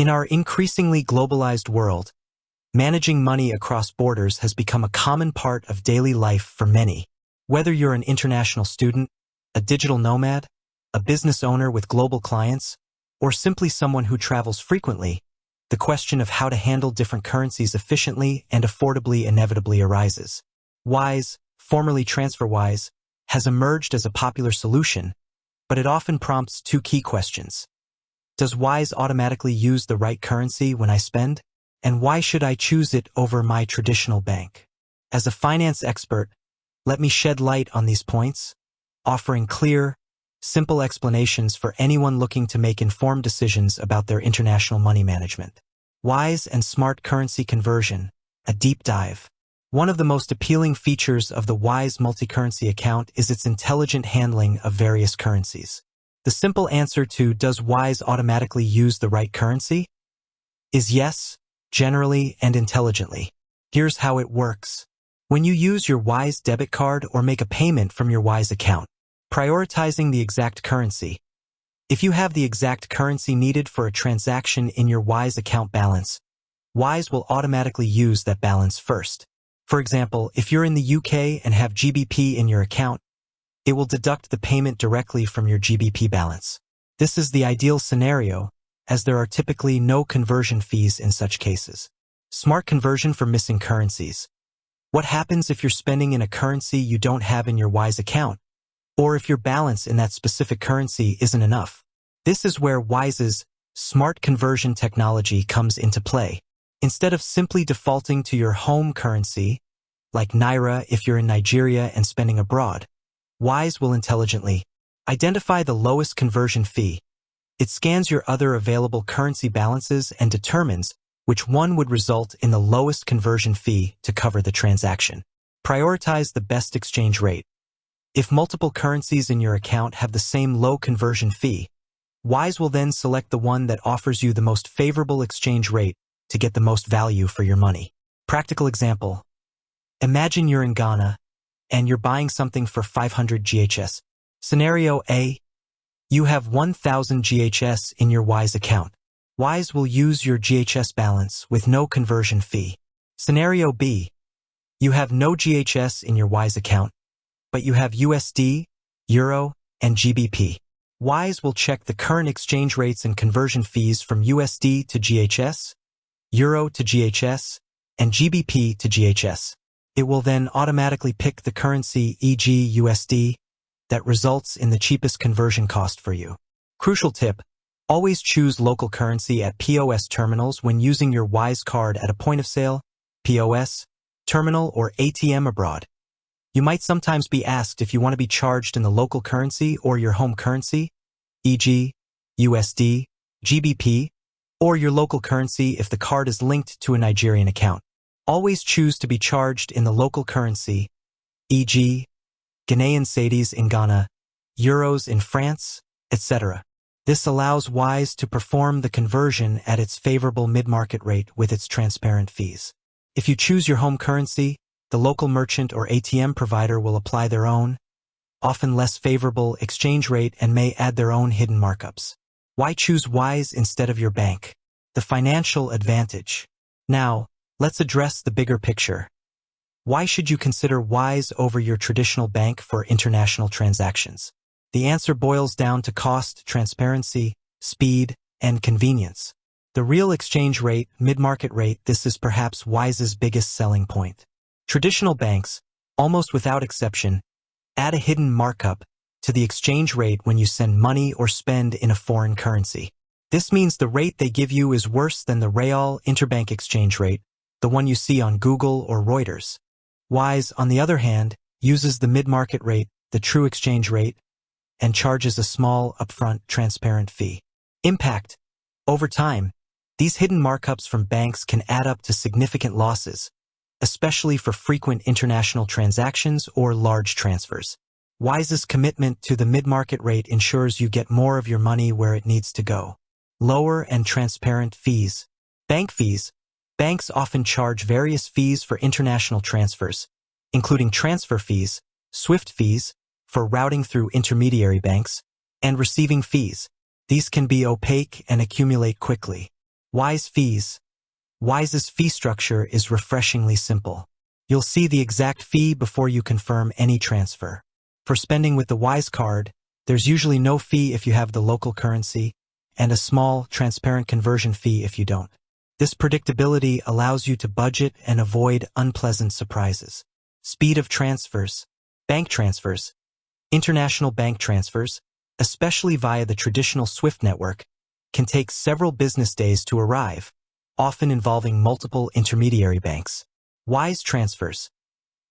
In our increasingly globalized world, managing money across borders has become a common part of daily life for many. Whether you're an international student, a digital nomad, a business owner with global clients, or simply someone who travels frequently, the question of how to handle different currencies efficiently and affordably inevitably arises. Wise, formerly TransferWise, has emerged as a popular solution, but it often prompts two key questions. Does Wise automatically use the right currency when I spend? And why should I choose it over my traditional bank? As a finance expert, let me shed light on these points, offering clear, simple explanations for anyone looking to make informed decisions about their international money management. Wise and smart currency conversion, a deep dive. One of the most appealing features of the Wise multi-currency account is its intelligent handling of various currencies. The simple answer to does Wise automatically use the right currency is yes, generally and intelligently. Here's how it works. When you use your Wise debit card or make a payment from your Wise account, prioritizing the exact currency. If you have the exact currency needed for a transaction in your Wise account balance, Wise will automatically use that balance first. For example, if you're in the UK and have GBP in your account, it will deduct the payment directly from your GBP balance. This is the ideal scenario, as there are typically no conversion fees in such cases. Smart conversion for missing currencies. What happens if you're spending in a currency you don't have in your Wise account, or if your balance in that specific currency isn't enough? This is where Wise's smart conversion technology comes into play. Instead of simply defaulting to your home currency, like Naira if you're in Nigeria and spending abroad, Wise will intelligently identify the lowest conversion fee. It scans your other available currency balances and determines which one would result in the lowest conversion fee to cover the transaction. Prioritize the best exchange rate. If multiple currencies in your account have the same low conversion fee, Wise will then select the one that offers you the most favorable exchange rate to get the most value for your money. Practical example. Imagine you're in Ghana and you're buying something for 500 GHS. Scenario A. You have 1,000 GHS in your Wise account. Wise will use your GHS balance with no conversion fee. Scenario B. You have no GHS in your Wise account, but you have USD, Euro, and GBP. Wise will check the current exchange rates and conversion fees from USD to GHS, Euro to GHS, and GBP to GHS. It will then automatically pick the currency, e.g. USD, that results in the cheapest conversion cost for you. Crucial tip, always choose local currency at POS terminals when using your Wise card at a point of sale, POS, terminal, or ATM abroad. You might sometimes be asked if you want to be charged in the local currency or your home currency, e.g. USD, GBP, or your local currency if the card is linked to a Nigerian account. Always choose to be charged in the local currency, e.g. Ghanaian cedis in Ghana, euros in France, etc. This allows Wise to perform the conversion at its favorable mid-market rate with its transparent fees. If you choose your home currency, the local merchant or ATM provider will apply their own, often less favorable exchange rate and may add their own hidden markups. Why choose Wise instead of your bank? The financial advantage. Now, let's address the bigger picture. Why should you consider Wise over your traditional bank for international transactions? The answer boils down to cost, transparency, speed, and convenience. The real exchange rate, mid-market rate, this is perhaps Wise's biggest selling point. Traditional banks, almost without exception, add a hidden markup to the exchange rate when you send money or spend in a foreign currency. This means the rate they give you is worse than the real interbank exchange rate, the one you see on Google or Reuters. Wise, on the other hand, uses the mid-market rate, the true exchange rate, and charges a small, upfront, transparent fee. Impact. Over time, these hidden markups from banks can add up to significant losses, especially for frequent international transactions or large transfers. Wise's commitment to the mid-market rate ensures you get more of your money where it needs to go. Lower and transparent fees. Bank fees. Banks often charge various fees for international transfers, including transfer fees, SWIFT fees, for routing through intermediary banks, and receiving fees. These can be opaque and accumulate quickly. Wise fees. Wise's fee structure is refreshingly simple. You'll see the exact fee before you confirm any transfer. For spending with the Wise card, there's usually no fee if you have the local currency, and a small, transparent conversion fee if you don't. This predictability allows you to budget and avoid unpleasant surprises. Speed of transfers. Bank transfers. International bank transfers, especially via the traditional SWIFT network, can take several business days to arrive, often involving multiple intermediary banks. Wise transfers.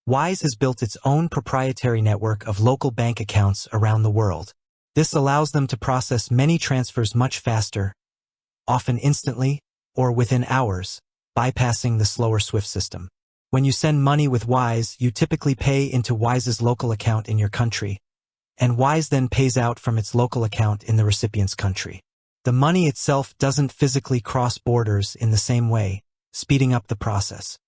Wise has built its own proprietary network of local bank accounts around the world. This allows them to process many transfers much faster, often instantly or within hours, bypassing the slower SWIFT system. When you send money with Wise, you typically pay into Wise's local account in your country, and Wise then pays out from its local account in the recipient's country. The money itself doesn't physically cross borders in the same way, speeding up the process.